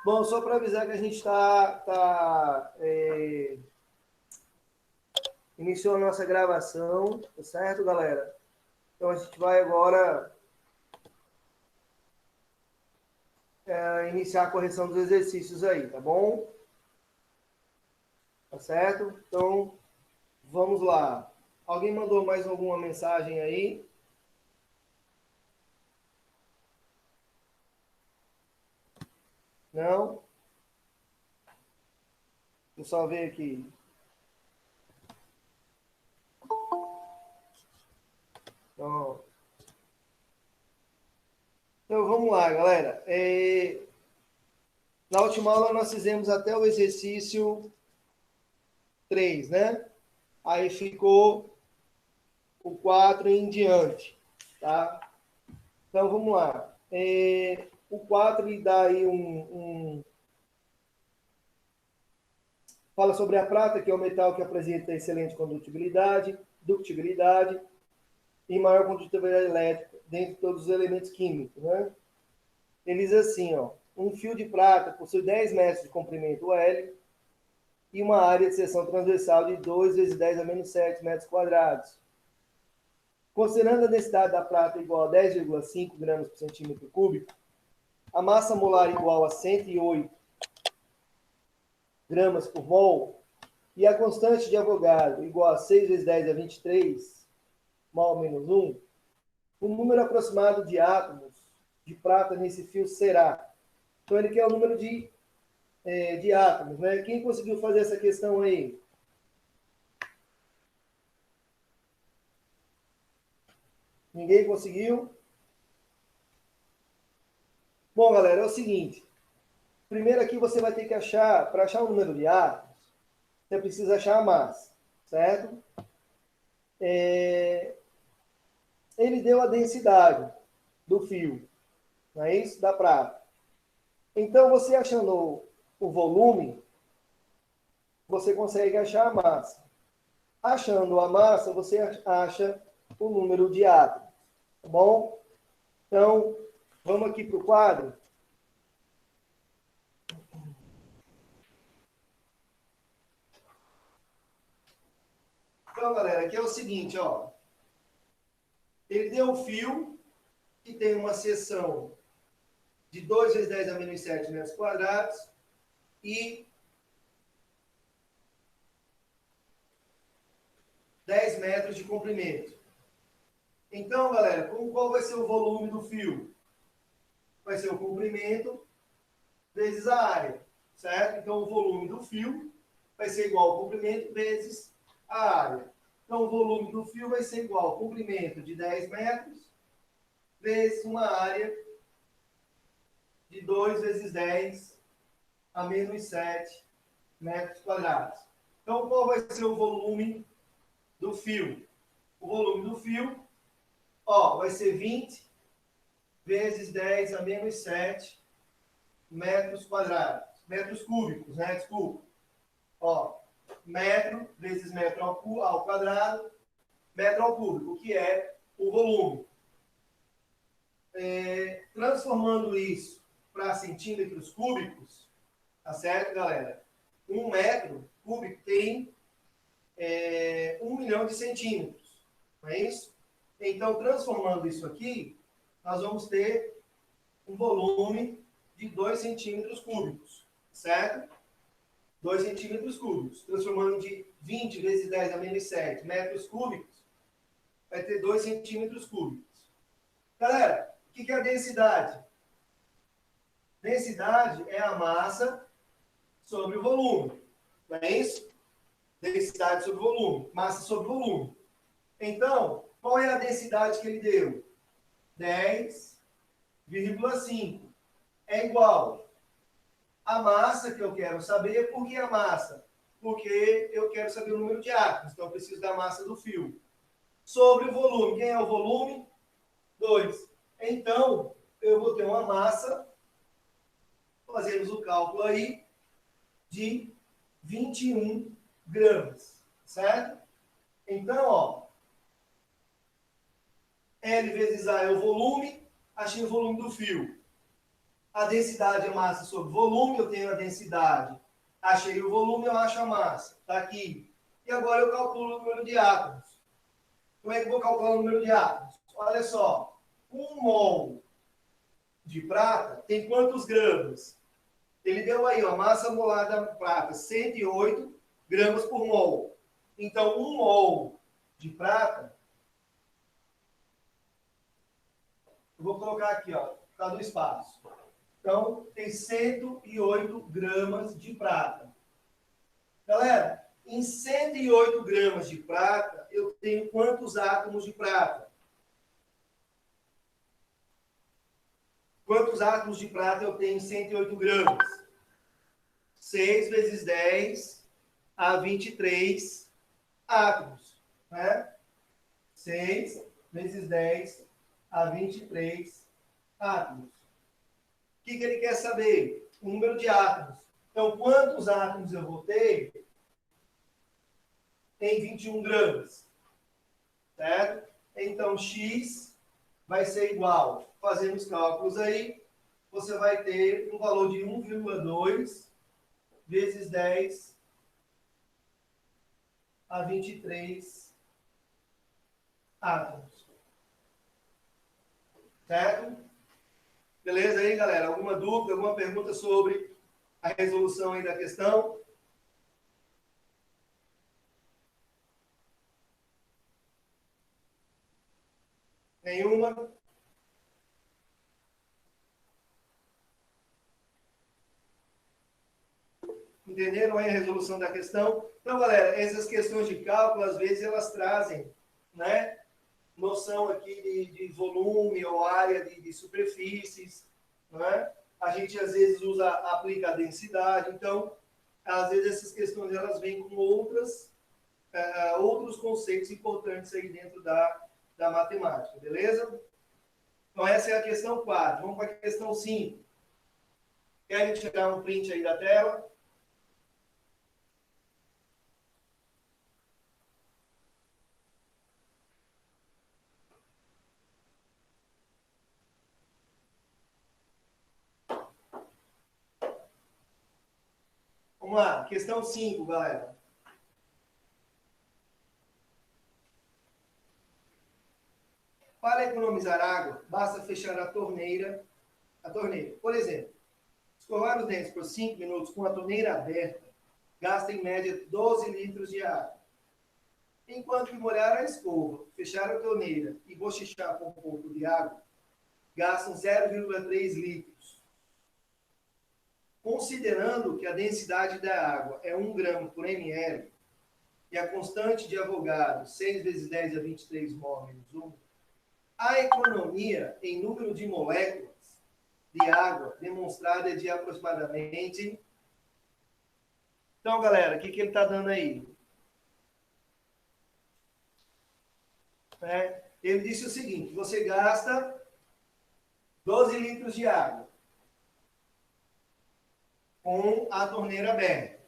Bom, só para avisar que a gente iniciou a nossa gravação, tá certo, galera? Então a gente vai agora iniciar a correção dos exercícios aí, tá bom? Tá certo? Então, vamos lá. Alguém mandou mais alguma mensagem aí? Não? Eu só ver aqui. Então vamos lá, galera. Na última aula nós fizemos até o exercício 3, né? Aí ficou o 4 em diante, tá? Então vamos lá. O 4 ele dá aí fala sobre a prata, que é o metal que apresenta excelente condutibilidade, ductibilidade e maior condutibilidade elétrica dentre todos os elementos químicos, né? Ele diz assim, ó, um fio de prata possui 10 metros de comprimento L e uma área de seção transversal de 2 vezes 10 a menos 7 metros quadrados. Considerando a densidade da prata igual a 10,5 gramas por centímetro cúbico, a massa molar igual a 108 gramas por mol e a constante de Avogadro igual a 6 vezes 10 a 23 mol menos 1, o número aproximado de átomos de prata nesse fio será. Então ele quer o número de átomos, né? Quem conseguiu fazer essa questão aí? Ninguém conseguiu? Bom, galera, é o seguinte. Primeiro aqui você vai ter que achar, para achar o número de átomos, você precisa achar a massa, certo? Ele deu a densidade do fio, não é isso? Da prata. Então, você achando o volume, você consegue achar a massa. Achando a massa, você acha o número de átomos, tá bom? Então, vamos aqui para o quadro. Então, galera, aqui é o seguinte, ó. Ele deu um fio que tem uma seção de 2 vezes 10 a menos 7 metros quadrados e 10 metros de comprimento. Então, galera, qual vai ser o volume do fio? Vai ser o comprimento vezes a área, certo? Então, o volume do fio vai ser igual ao comprimento vezes a área. Então, o volume do fio vai ser igual ao comprimento de 10 metros vezes uma área de 2 vezes 10 a menos 7 metros quadrados. Então, qual vai ser o volume do fio? O volume do fio, ó, vai ser 20 vezes 10 a menos 7 metros quadrados. Metros cúbicos, né? Desculpa. Ó, metro vezes metro ao quadrado, metro ao cúbico, que é o volume. Transformando isso para centímetros cúbicos, tá certo, galera? 1 metro cúbico tem 1 milhão de centímetros, não é isso? Então, transformando isso aqui, nós vamos ter um volume de 2 centímetros cúbicos, certo? 2 centímetros cúbicos. Transformando de 20 vezes 10 a menos 7 metros cúbicos, vai ter 2 centímetros cúbicos. Galera, o que é a densidade? Densidade é a massa sobre o volume, não é isso? Densidade sobre volume, massa sobre volume. Então, qual é a densidade que ele deu? 10,5 é igual a massa que eu quero saber. Por que a massa? Porque eu quero saber o número de átomos, então eu preciso da massa do fio. Sobre o volume, quem é o volume? 2. Então, eu vou ter uma massa, fazemos o cálculo aí, de 21 gramas, certo? Então, ó, L vezes A é o volume, achei o volume do fio. A densidade é massa sobre volume, eu tenho a densidade. Achei o volume, eu acho a massa. Está aqui. E agora eu calculo o número de átomos. Como é que eu vou calcular o número de átomos? Olha só. 1 mol de prata tem quantos gramas? Ele deu aí, ó, massa molar da prata, 108 gramas por mol. Então, 1 mol de prata, eu vou colocar aqui, ó, por causa do espaço. Então, tem 108 gramas de prata. Galera, em 108 gramas de prata, eu tenho quantos átomos de prata? Quantos átomos de prata eu tenho em 108 gramas? 6 vezes 10 a 23 átomos. Né? 6 vezes 10 a 23 átomos. O que ele quer saber? O número de átomos. Então, quantos átomos eu vou ter em 21 gramas? Certo? Então, X vai ser igual, fazendo os cálculos aí, você vai ter um valor de 1,2 vezes 10 a 23 átomos. Certo? Beleza aí, galera? Alguma dúvida, alguma pergunta sobre a resolução aí da questão? Nenhuma? Entenderam aí a resolução da questão? Então, galera, essas questões de cálculo, às vezes, elas trazem, né, noção aqui de volume ou área de superfícies, né? A gente, às vezes, aplica a densidade. Então, às vezes, essas questões, elas vêm com outros conceitos importantes aí dentro da matemática, beleza? Então, essa é a questão 4. Vamos para a questão 5. Querem tirar um print aí da tela? Vamos lá, questão 5, galera. Para economizar água, basta fechar a torneira. Por exemplo, escovar os dentes por 5 minutos com a torneira aberta gasta em média 12 litros de água. Enquanto que molhar a escova, fechar a torneira e bochechar com um pouco de água, gastam 0,3 litros. Considerando que a densidade da água é 1 grama por ml e a constante de Avogadro, 6 vezes 10 a 23 mol menos 1, a economia em número de moléculas de água demonstrada é de aproximadamente... Então, galera, o que ele está dando aí? Ele disse o seguinte: você gasta 12 litros de água com a torneira aberta.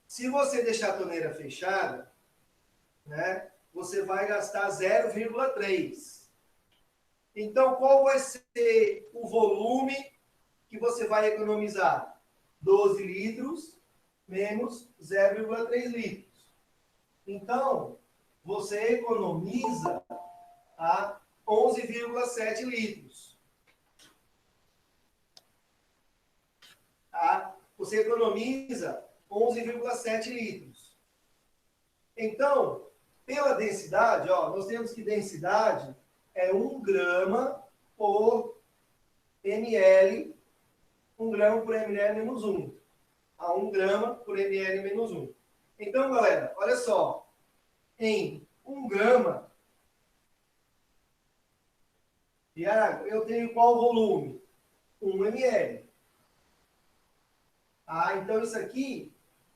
Se você deixar a torneira fechada, né, você vai gastar 0,3. Então, qual vai ser o volume que você vai economizar? 12 litros menos 0,3 litros. Então, você economiza a 11,7 litros. Tá? Você economiza 11,7 litros. Então, pela densidade, ó, nós temos que densidade é 1 grama por ml, 1 grama por ml menos 1. A 1 grama por ml menos 1. Então, galera, olha só. Em 1 grama de água, eu tenho qual volume? 1 ml. Então, isso aqui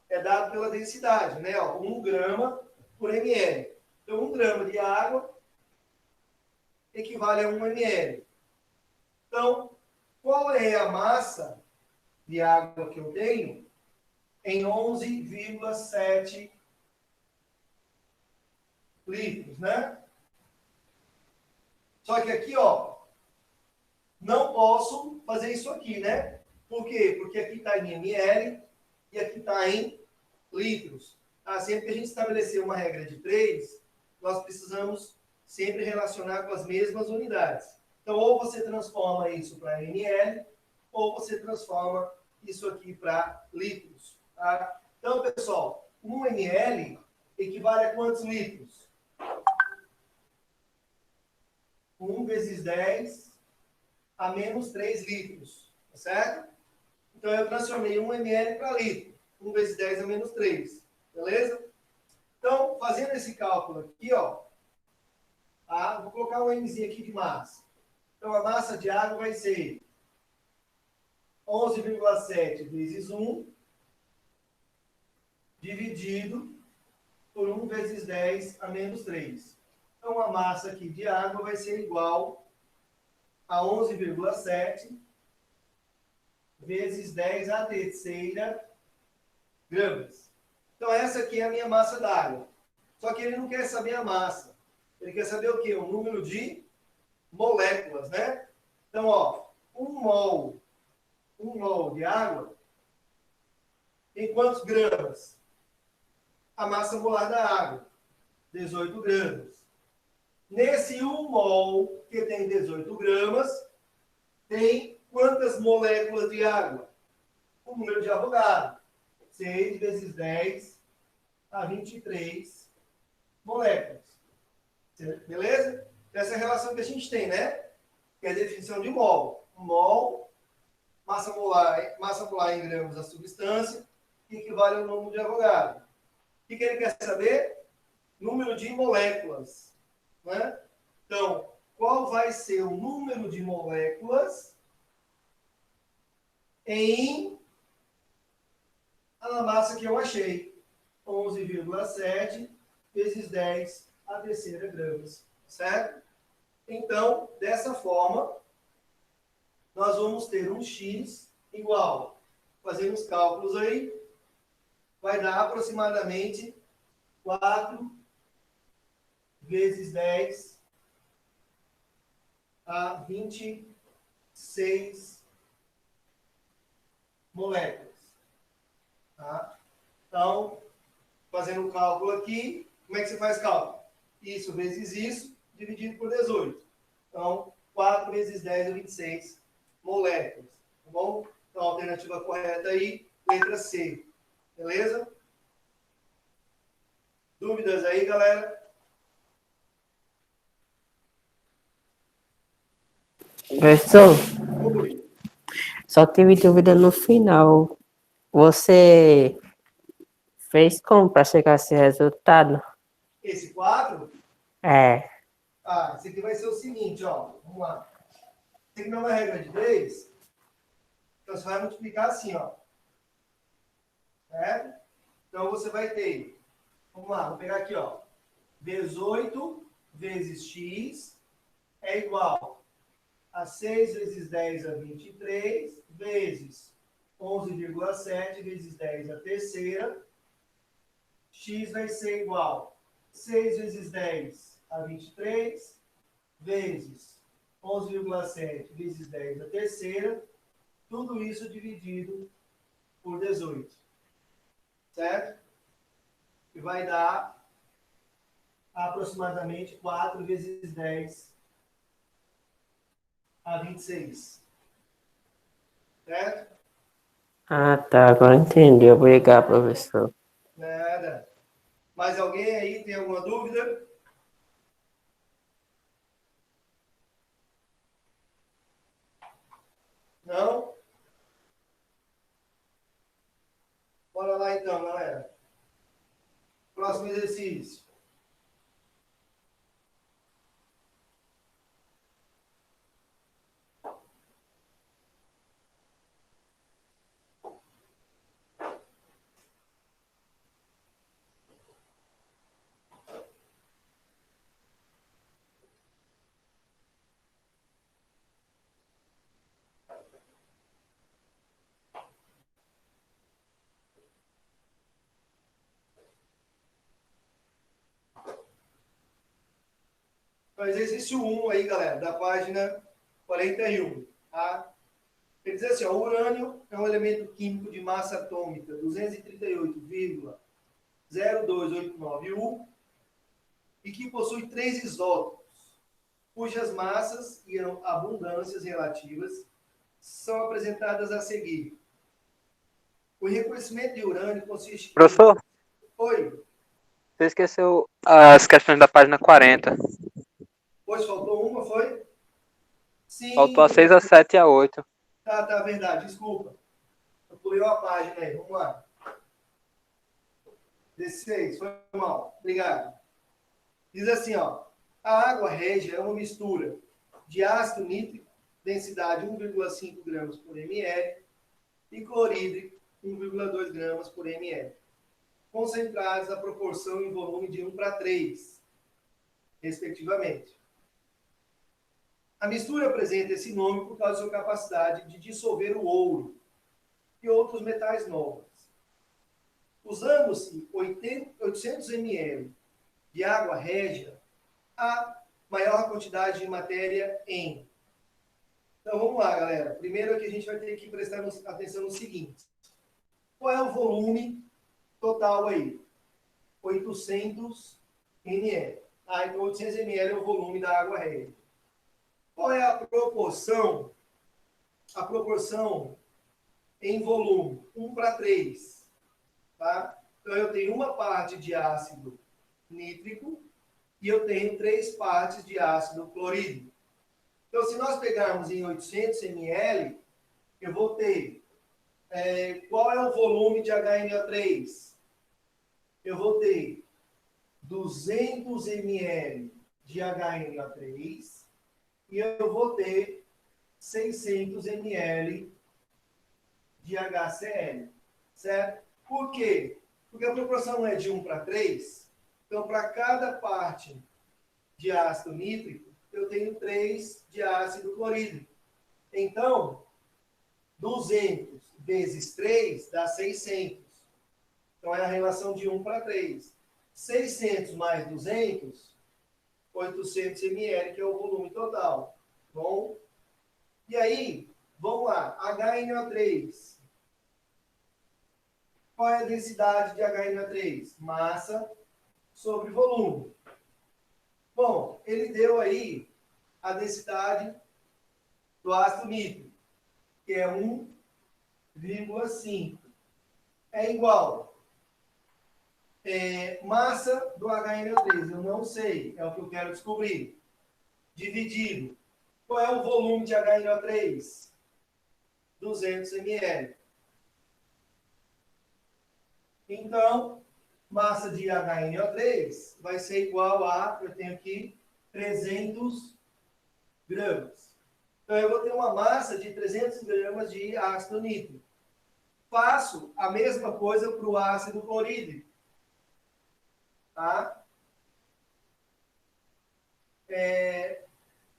é dado pela densidade, né? Ó, 1 grama por ml. Então, 1 grama de água equivale a 1 ml. Então, qual é a massa de água que eu tenho? Em 11,7 litros, né? Só que aqui, ó, não posso fazer isso aqui, né? Por quê? Porque aqui está em ml e aqui está em litros. Sempre que a gente estabelecer uma regra de 3, nós precisamos sempre relacionar com as mesmas unidades. Então, ou você transforma isso para ml, ou você transforma isso aqui para litros. Tá? Então, pessoal, 1 ml equivale a quantos litros? 1 vezes 10 a menos 3 litros. Tá certo? Então, eu transformei 1 ml para litro. 1 vezes 10 a menos 3. Beleza? Então, fazendo esse cálculo aqui, ó, vou colocar um mzinho aqui de massa. Então, a massa de água vai ser 11,7 vezes 1, dividido por 1 vezes 10 a menos 3. Então, a massa aqui de água vai ser igual a 11,7 vezes 10 à terceira gramas. Então, essa aqui é a minha massa d'água. Só que ele não quer saber a massa. Ele quer saber o quê? O número de moléculas, né? Então, ó, 1 mol de água tem quantos gramas? A massa molar da água, 18 gramas. Nesse 1 mol, que tem 18 gramas, tem quantas moléculas de água? O número de Avogadro. 6 vezes 10 a 23 moléculas. Beleza? Essa é a relação que a gente tem, né? Que é a definição de mol. Mol, massa molar em gramas da substância, que equivale ao número de Avogadro. O que ele quer saber? Número de moléculas. Né? Então, qual vai ser o número de moléculas em a massa que eu achei? 11,7 vezes 10 a terceira gramas. Certo? Então, dessa forma, nós vamos ter um X igual, fazendo os cálculos aí, vai dar aproximadamente 4 vezes 10 a 26 moléculas. Tá? Então, fazendo o cálculo aqui, como é que você faz cálculo? Isso vezes isso, dividido por 18. Então, 4 vezes 10 é 26 moléculas. Tá bom? Então, a alternativa correta aí, letra C. Beleza? Dúvidas aí, galera? Professor, Oi. só tive dúvida no final. Você fez como para chegar a esse resultado? Esse quadro, É, esse aqui vai ser o seguinte, ó. Vamos lá. Esse aqui não é uma regra de 3. Então, você vai multiplicar assim, ó. Certo? Então, você vai ter, vamos lá, vou pegar aqui, ó. 18 vezes x é igual a 6 vezes 10 a 23, vezes 11,7 vezes 10 a terceira. X vai ser igual a 6 vezes 10 a 23, vezes 11,7 vezes 10 a terceira. Tudo isso dividido por 18. Certo? E vai dar aproximadamente 4 vezes 10 a 26. Certo? ah, tá, agora entendi. Obrigado, professor. Nada. Mais alguém aí tem alguma dúvida? Não? Bora lá então, galera. Próximo exercício. Então, exercício 1 aí, galera, da página 41. Tá? Quer dizer assim, ó, o urânio é um elemento químico de massa atômica 238,0289 U e que possui 3 isótopos, cujas massas e abundâncias relativas são apresentadas a seguir. O reconhecimento de urânio consiste em... Professor, Oi, você esqueceu as questões da página 40. hoje faltou uma, foi? Faltou Sim, a 6, a 7 e a 8. tá, verdade, desculpa. Eu pulei uma página aí, vamos lá. 16, foi mal, obrigado. Diz assim, ó, a água régia é uma mistura de ácido nítrico, densidade 1,5 gramas por ml, e clorídrico, 1,2 gramas por ml, concentrados na proporção em volume de 1:3, respectivamente. A mistura apresenta esse nome por causa de sua capacidade de dissolver o ouro e outros metais nobres. Usando-se 800 ml de água régia, a maior quantidade de matéria em. Então vamos lá, galera. Primeiro aqui a gente vai ter que prestar atenção no seguinte. Qual é o volume total aí? 800 ml. Então 800 ml é o volume da água régia. Qual é a proporção? A proporção em volume, 1:3. Tá? Então eu tenho uma parte de ácido nítrico e eu tenho 3 partes de ácido clorídrico. Então, se nós pegarmos em 800 ml, eu vou ter... qual é o volume de HNO3? Eu vou ter 200 ml de HNO3 e eu vou ter 600 ml de HCl. Certo? Por quê? Porque a proporção é de 1:3. Então, para cada parte de ácido nítrico, eu tenho 3 de ácido clorídrico. Então, 200 vezes 3 dá 600. Então, é a relação de 1:3. 600 mais 200, 800 ml, que é o volume total. Bom? E aí, vamos lá. HNO3. Qual é a densidade de HNO3? Massa sobre volume. Bom, ele deu aí a densidade do ácido nítrico, que é 1,5. É igual. Massa do HNO3, eu não sei, é o que eu quero descobrir. Dividido. Qual é o volume de HNO3? 200 ml. Então, massa de HNO3 vai ser igual a, eu tenho aqui, 300 gramas. Então, eu vou ter uma massa de 300 gramas de ácido nítrico. Faço a mesma coisa para o ácido clorídrico. Tá?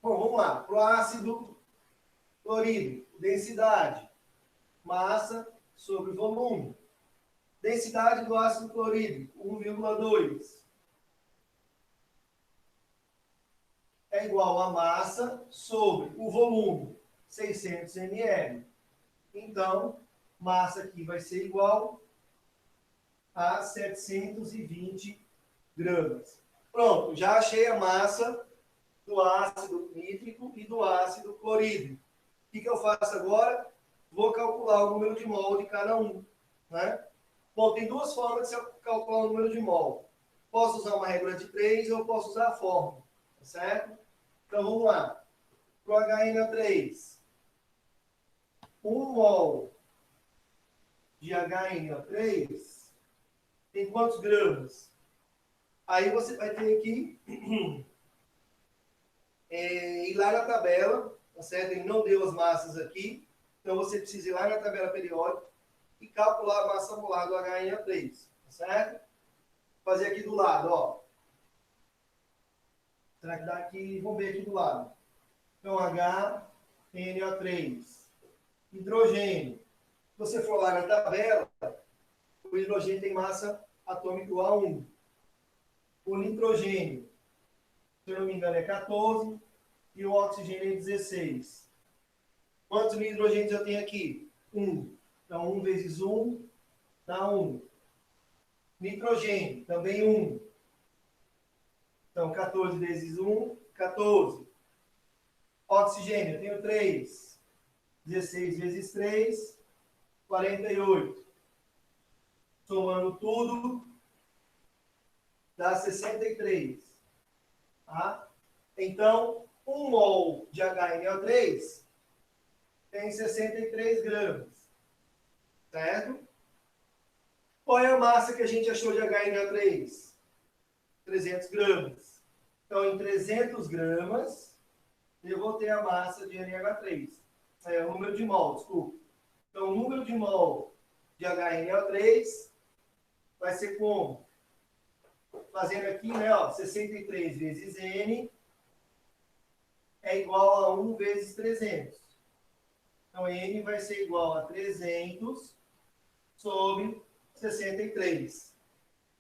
Bom, vamos lá. Para o ácido clorídrico, densidade, massa sobre volume. Densidade do ácido clorídrico, 1,2. É igual a massa sobre o volume, 600 ml. Então, massa aqui vai ser igual a 720 gramas. Pronto, já achei a massa do ácido nítrico e do ácido clorídrico. O que eu faço agora? Vou calcular o número de mol de cada um. Né? Bom, tem duas formas de você calcular o número de mol. Posso usar uma regra de 3 ou posso usar a fórmula. Tá certo? Então, vamos lá. Para o HNO3, 1 mol de HNO3 tem quantos gramas? Aí você vai ter que ir lá na tabela, tá certo? Ele não deu as massas aqui, então você precisa ir lá na tabela periódica e calcular a massa molar do HNO3, tá certo? Vou fazer aqui do lado, ó. Será que dá aqui? Vamos ver aqui do lado. Então, HNO3, hidrogênio. Se você for lá na tabela, o hidrogênio tem massa atômica igual a 1. O nitrogênio, se eu não me engano, é 14 e o oxigênio é 16. Quantos hidrogênios eu tenho aqui? 1. Então, 1 vezes 1 dá 1. Nitrogênio, também 1. Então, 14 vezes 1, 14. Oxigênio, eu tenho 3. 16 vezes 3, 48. Somando tudo, dá 63. Tá? Então, 1 mol de HNO3 tem 63 gramas. Certo? Qual é a massa que a gente achou de HNO3? 300 gramas. Então, em 300 gramas, eu vou ter a massa de NH3. É o número de mol, desculpa. Então, o número de mol de HNO3 vai ser como? Fazendo aqui, né, ó, 63 vezes N é igual a 1 vezes 300. Então, N vai ser igual a 300 sobre 63.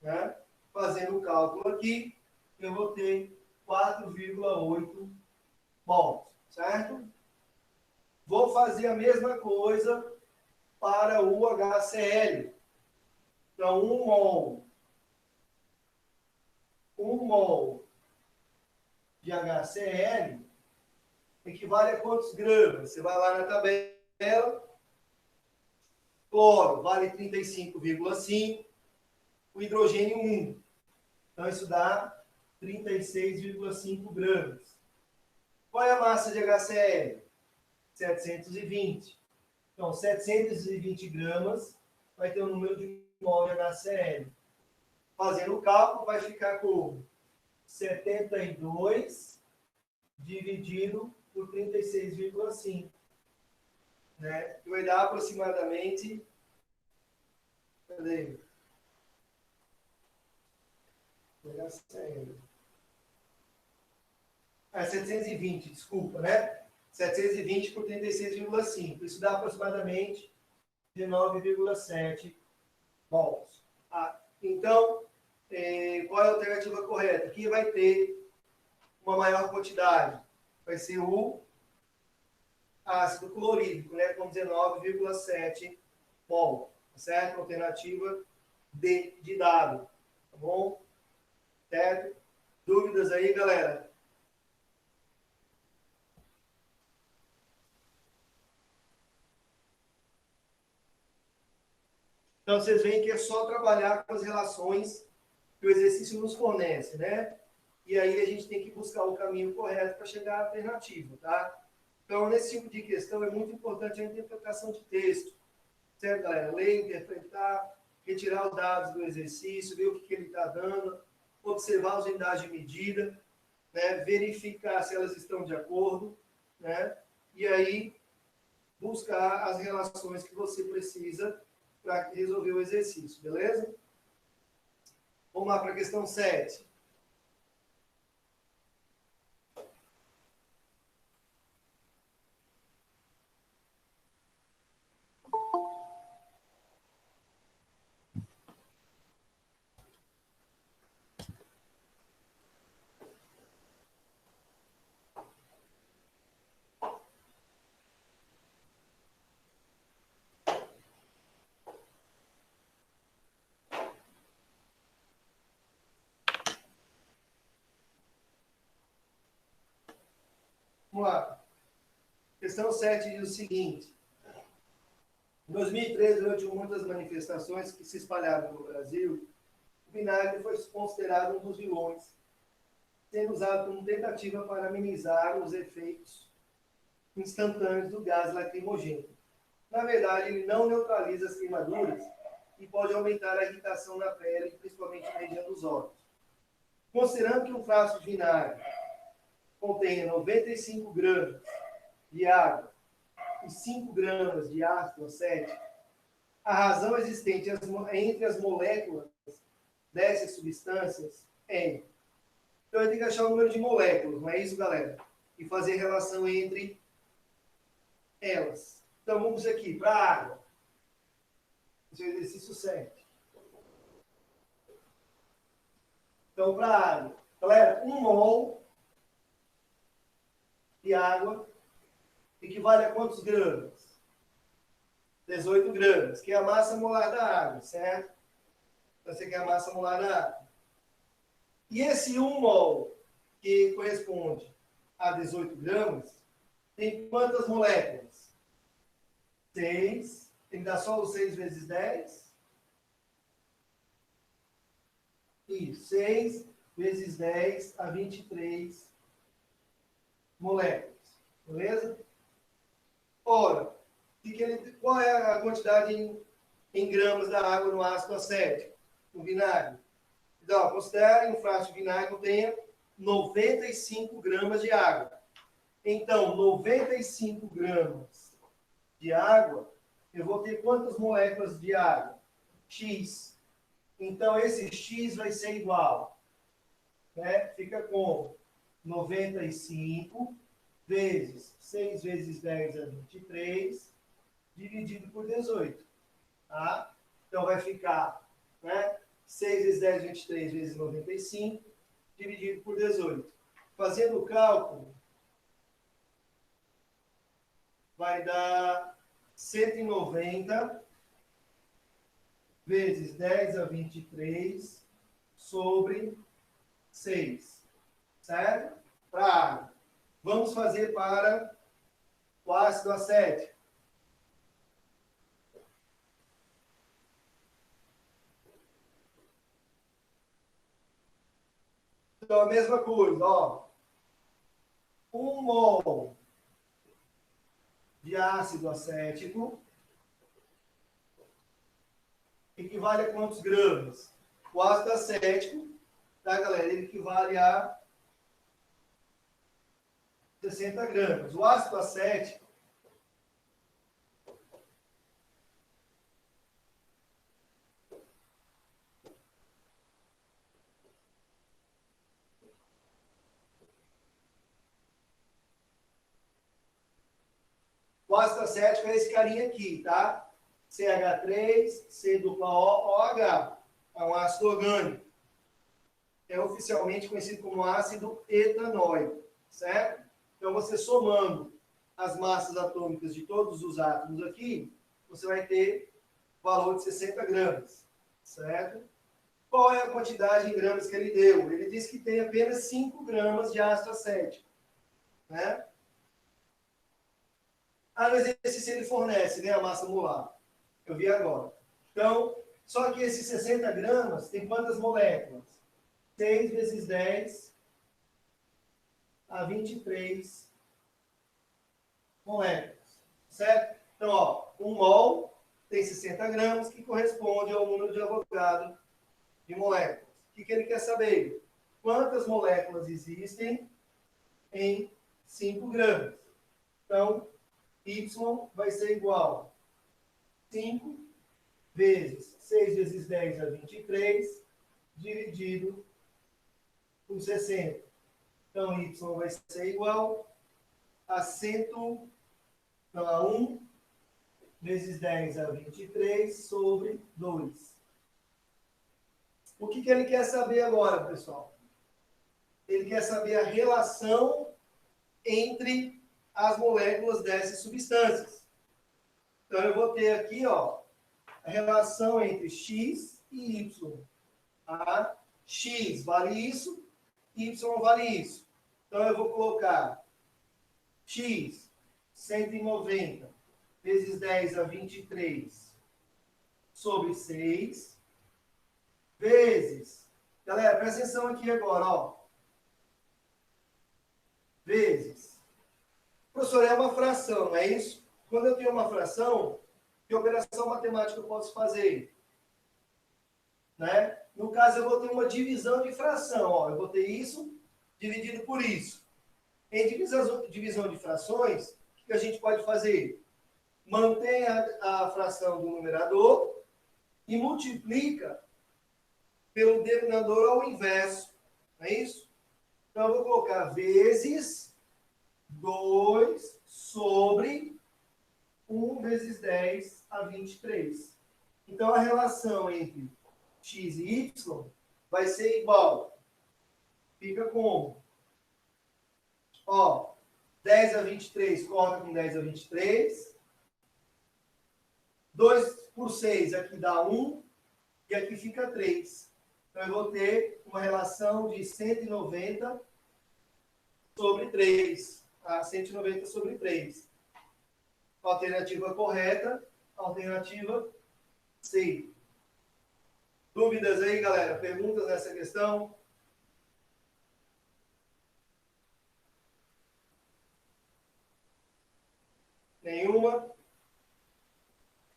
Né? Fazendo o cálculo aqui, eu vou ter 4,8 mols, certo? Vou fazer a mesma coisa para o HCl. Então, 1 mol de HCl equivale a quantos gramas? Você vai lá na tabela. Cloro vale 35,5. O hidrogênio 1. Então, isso dá 36,5 gramas. Qual é a massa de HCl? 720. Então, 720 gramas vai ter o número de mol de HCl. Fazendo o cálculo, vai ficar como 72 dividido por 36,5. Né? Que vai dar aproximadamente... Cadê? É 720, desculpa, né? 720 por 36,5. Isso dá aproximadamente 19,7 mols. Então, qual é a alternativa correta? Aqui vai ter uma maior quantidade. Vai ser o ácido clorídrico, né? Com 19,7 mol. Certo? Alternativa D de dado. Tá bom? Certo? Dúvidas aí, galera? Então, vocês veem que é só trabalhar com as relações que o exercício nos fornece, né? E aí a gente tem que buscar o caminho correto para chegar à alternativa, tá? Então, nesse tipo de questão, é muito importante a interpretação de texto. Certo, galera? Ler, interpretar, retirar os dados do exercício, ver o que ele está dando, observar as unidades de medida, né? Verificar se elas estão de acordo, né? E aí, buscar as relações que você precisa para resolver o exercício, beleza? Vamos lá para a questão 7. Vamos lá. Questão 7 diz o seguinte. Em 2013, durante muitas manifestações que se espalharam no Brasil, o vinagre foi considerado um dos vilões, sendo usado como tentativa para amenizar os efeitos instantâneos do gás lacrimogêneo. Na verdade, ele não neutraliza as queimaduras e pode aumentar a irritação na pele, principalmente na região dos olhos. Considerando que um frasco de vinagre contém 95 gramas de água e 5 gramas de ácido acético, a razão existente entre as moléculas dessas substâncias é... Então, eu tenho que achar o número de moléculas, não é isso, galera? E fazer relação entre elas. Então, vamos aqui para a água. Esse é o exercício 7. Então, para a água. Galera, 1 mol de água equivale a quantos gramas? 18 gramas, que é a massa molar da água, certo? Então, você quer a massa molar da água. E esse 1 mol, que corresponde a 18 gramas, tem quantas moléculas? 6. Tem que dar só os 6 vezes 10. Isso, 6 vezes 10 a 23 moléculas. Beleza? Ora, qual é a quantidade em gramas da água no ácido acético, no vinagre? Então, considerem um frasco de vinagre que tenha 95 gramas de água. Então, 95 gramas de água, eu vou ter quantas moléculas de água? X. Então, esse X vai ser igual, né? Fica com 95 vezes 6 vezes 10 é 23, dividido por 18. Tá? Então, vai ficar, né? 6 vezes 10, 23 vezes 95, dividido por 18. Fazendo o cálculo, vai dar 190 vezes 10 a 23 sobre 6. Certo? Para a água. Vamos fazer para o ácido acético. Então, a mesma coisa, ó. 1 mol de ácido acético equivale a quantos gramas? O ácido acético, tá, galera? Ele equivale a 60 gramas. O ácido acético é esse carinha aqui, tá? CH3, C dupla O, OH. É um ácido orgânico. É oficialmente conhecido como ácido etanóico, certo? Então, você somando as massas atômicas de todos os átomos aqui, você vai ter o valor de 60 gramas, certo? Qual é a quantidade em gramas que ele deu? Ele disse que tem apenas 5 gramas de ácido acético, né? Mas esse se ele fornece, né, a massa molar. Eu vi agora. Então, só que esses 60 gramas tem quantas moléculas? 6 vezes 10 a 23 moléculas. Certo? Então, ó, 1 mol tem 60 gramas, que corresponde ao número de Avogadro de moléculas. O que ele quer saber? Quantas moléculas existem em 5 gramas? Então, Y vai ser igual a 5 vezes 6 vezes 10 a 23, dividido por 60. Então, Y vai ser igual a 1 vezes 10 a 23 sobre 2. O que ele quer saber agora, pessoal? Ele quer saber a relação entre as moléculas dessas substâncias. Então, eu vou ter aqui, ó, a relação entre X e Y. Tá? X vale isso, Y vale isso. Então, eu vou colocar X, 190, vezes 10 a 23, sobre 6, vezes... Galera, presta atenção aqui agora, ó. Vezes. Professor, é uma fração, não é isso? Quando eu tenho uma fração, que operação matemática eu posso fazer? Né? No caso, eu vou ter uma divisão de fração. Ó. Eu vou ter isso dividido por isso. Em divisão de frações, o que a gente pode fazer? Mantém a fração do numerador e multiplica pelo denominador ao inverso. Não é isso? Então, eu vou colocar vezes 2 sobre 1 vezes 10 a 23. Então, a relação entre x e y vai ser igual. Fica como? Ó, 10 a 23, corta com 10 a 23. 2 por 6, aqui dá 1. E aqui fica 3. Então, eu vou ter uma relação de 190 sobre 3. Tá? 190 sobre 3. Alternativa correta, alternativa C. Dúvidas aí, galera? Perguntas nessa questão? Nenhuma?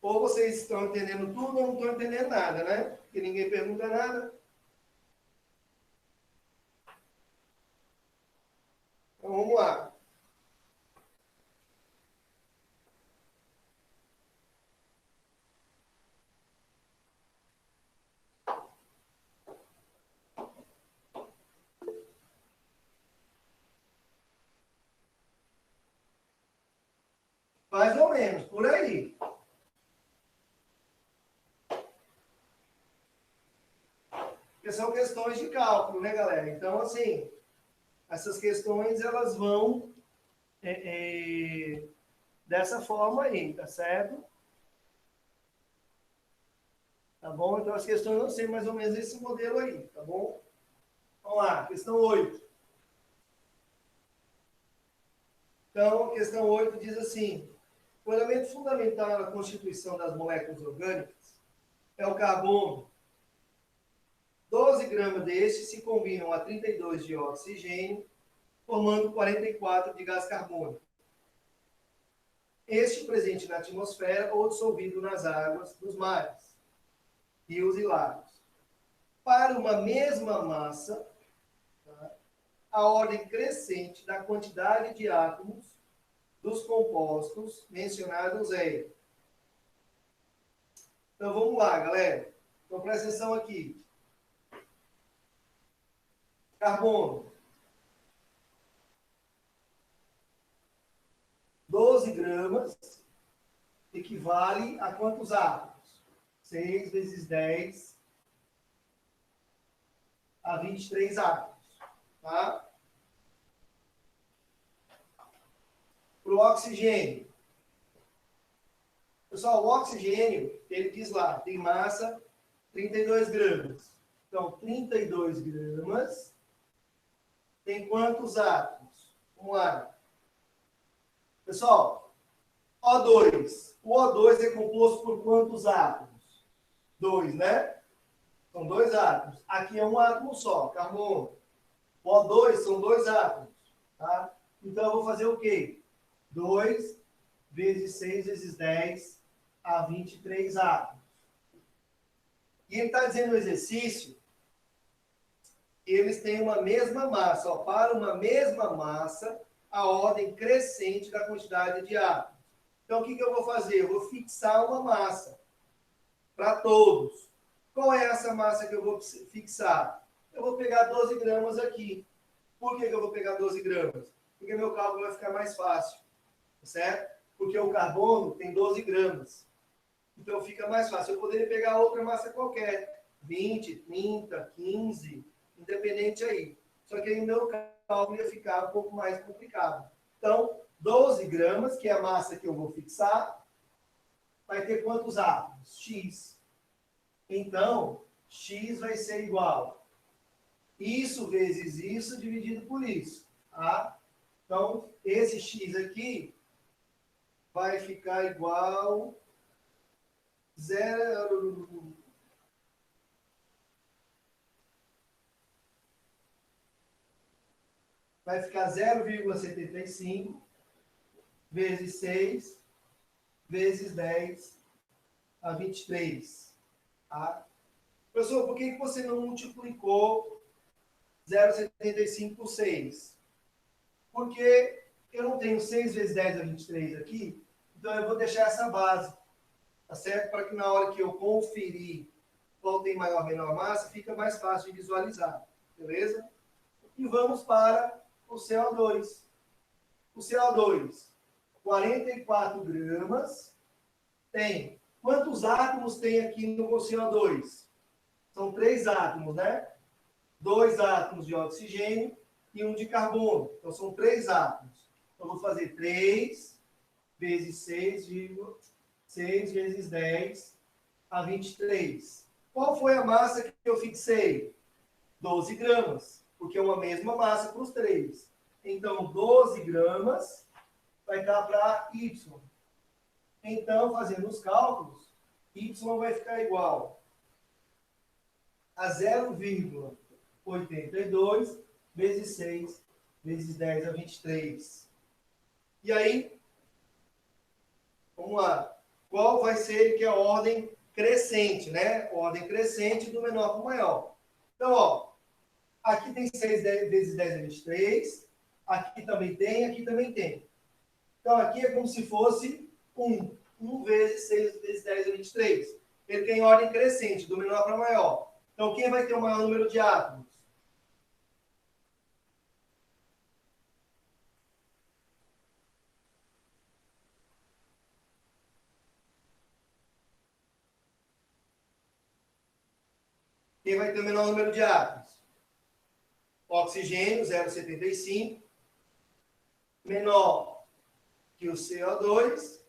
Ou vocês estão entendendo tudo ou não estão entendendo nada, né? Porque ninguém pergunta nada. Então, vamos lá. Mais ou menos, por aí. Porque são questões de cálculo, né, galera? Então, assim, essas questões, elas vão dessa forma aí, tá certo? Tá bom? Então, as questões vão ser mais ou menos esse modelo aí, tá bom? Vamos lá, questão 8. Então, a questão 8 diz assim: o elemento fundamental na constituição das moléculas orgânicas é o carbono. 12 gramas destes se combinam a 32 de oxigênio, formando 44 de gás carbônico. Este presente na atmosfera ou dissolvido nas águas dos mares, rios e lagos. Para uma mesma massa, tá, a ordem crescente da quantidade de átomos dos compostos mencionados é. Então vamos lá, galera. Então presta atenção aqui. Carbono. 12 gramas equivale a quantos átomos? 6 vezes 10 a 23 átomos. Tá? Para o oxigênio. Pessoal, o oxigênio, ele diz lá, tem massa 32 gramas. Então, 32 gramas tem quantos átomos? Vamos lá. Pessoal, O2. O O2 é composto por quantos átomos? 2, né? São 2 átomos. Aqui é um átomo só, carbono. O O2 são 2 átomos. Tá? Então, eu vou fazer o quê? 2 vezes 6 vezes 10 a 23 átomos. E ele está dizendo no exercício, eles têm uma mesma massa. Ó, para uma mesma massa, a ordem crescente da quantidade de átomos. Então, o que eu vou fazer? Eu vou fixar uma massa para todos. Qual é essa massa que eu vou fixar? Eu vou pegar 12 gramas aqui. Por que eu vou pegar 12 gramas? Porque meu cálculo vai ficar mais fácil. Certo? Porque o carbono tem 12 gramas. Então, fica mais fácil. Eu poderia pegar outra massa qualquer. 20, 30, 15, independente aí. Só que aí o meu cálculo ia ficar um pouco mais complicado. Então, 12 gramas, que é a massa que eu vou fixar, vai ter quantos átomos? X. Então, X vai ser igual isso vezes isso dividido por isso. Tá? Então, esse X aqui vai ficar igual 0... Vai ficar 0,75 vezes 6 vezes 10 a 23. Tá? Professor, por que você não multiplicou 0,75 por 6? Porque eu não tenho 6 vezes 10 a 23 aqui, então eu vou deixar essa base, tá certo? Para que na hora que eu conferir qual tem maior ou menor massa, fica mais fácil de visualizar, beleza? E vamos para o CO2. O CO2, 44 gramas, tem. Quantos átomos tem aqui no CO2? São 3 átomos, né? 2 átomos de oxigênio e 1 de carbono. Então, são 3 átomos. Eu vou fazer 3 vezes 6 vezes 10 a 23. Qual foi a massa que eu fixei? 12 gramas, porque é uma mesma massa para os três. Então, 12 gramas vai dar para Y. Então, fazendo os cálculos, Y vai ficar igual a 0,82 vezes 6 vezes 10 a 23. E aí, vamos lá. Qual vai ser que é a ordem crescente, né? Ordem crescente do menor para o maior. Então, ó, aqui tem 6 vezes 10 a 23. Aqui também tem, aqui também tem. Então, aqui é como se fosse 1. 1 vezes 6 vezes 10 a 23. Ele tem ordem crescente, do menor para maior. Então, quem vai ter o maior número de átomos? Quem vai ter o menor número de átomos? Oxigênio, 0,75. Menor que o CO2.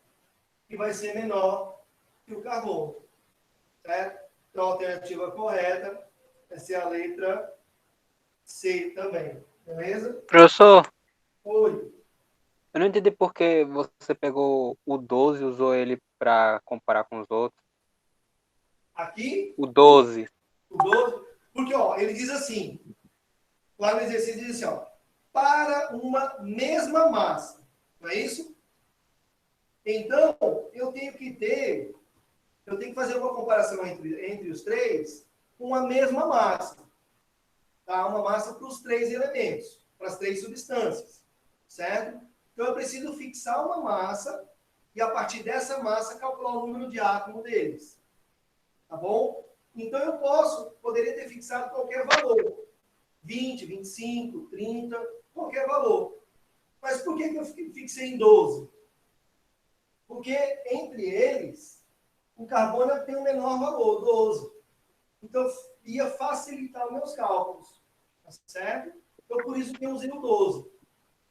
E vai ser menor que o carbono. Certo? Então, a alternativa correta vai ser a letra C também. Beleza? Professor, Oi. eu não entendi por que você pegou o 12 e usou ele para comparar com os outros. Aqui, O 12. o 12. Porque, ó, ele diz assim, lá no exercício diz assim, ó, para uma mesma massa. Não é isso? Então, eu tenho que fazer uma comparação entre os três com a mesma massa. Tá? Uma massa para os três elementos, para as três substâncias. Certo? Então, eu preciso fixar uma massa e, a partir dessa massa, calcular o número de átomos deles. Tá bom? Então, eu poderia ter fixado qualquer valor. 20, 25, 30, qualquer valor. Mas por que eu fixei em 12? Porque, entre eles, o carbono tem o menor valor, 12. Então, ia facilitar os meus cálculos. Tá certo? Então, por isso que eu usei o 12.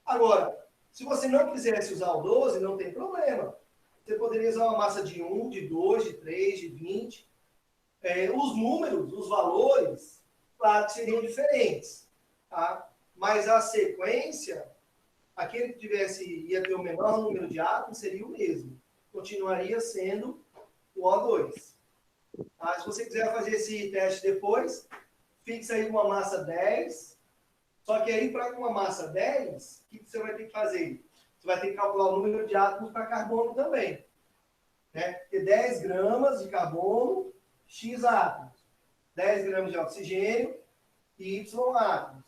Agora, se você não quisesse usar o 12, não tem problema. Você poderia usar uma massa de 1, de 2, de 3, de 20. Os números, os valores, claro que seriam diferentes. Tá? Mas a sequência, aquele que ia ter o menor número de átomos seria o mesmo. Continuaria sendo o O2. Tá? Se você quiser fazer esse teste depois, fixa aí uma massa 10. Só que aí, para uma massa 10, o que você vai ter que fazer? Você vai ter que calcular o número de átomos para carbono também. Né? Porque 10 gramas de carbono, X átomos. 10 gramas de oxigênio, Y átomos.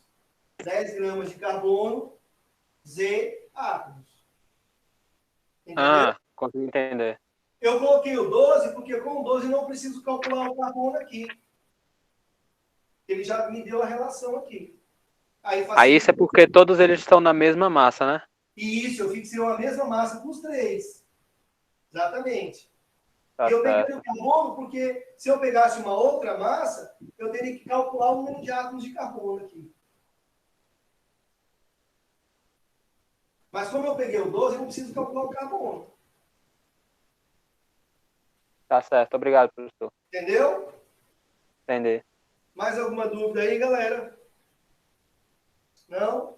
10 gramas de carbono, Z átomos. Entendeu? Ah, consegui entender. Eu coloquei o 12 porque com o 12 não preciso calcular o carbono aqui. Ele já me deu a relação aqui. Aí isso é porque todos eles estão na mesma massa, né? Isso, eu fixei uma mesma massa para os três. Exatamente. Tá E eu peguei certo. o carbono porque se eu pegasse uma outra massa, eu teria que calcular o número de átomos de carbono aqui. Mas como eu peguei o 12, eu não preciso calcular o carbono. Tá certo. Obrigado, professor. Entendeu? Entender. Mais alguma dúvida aí, galera? Não?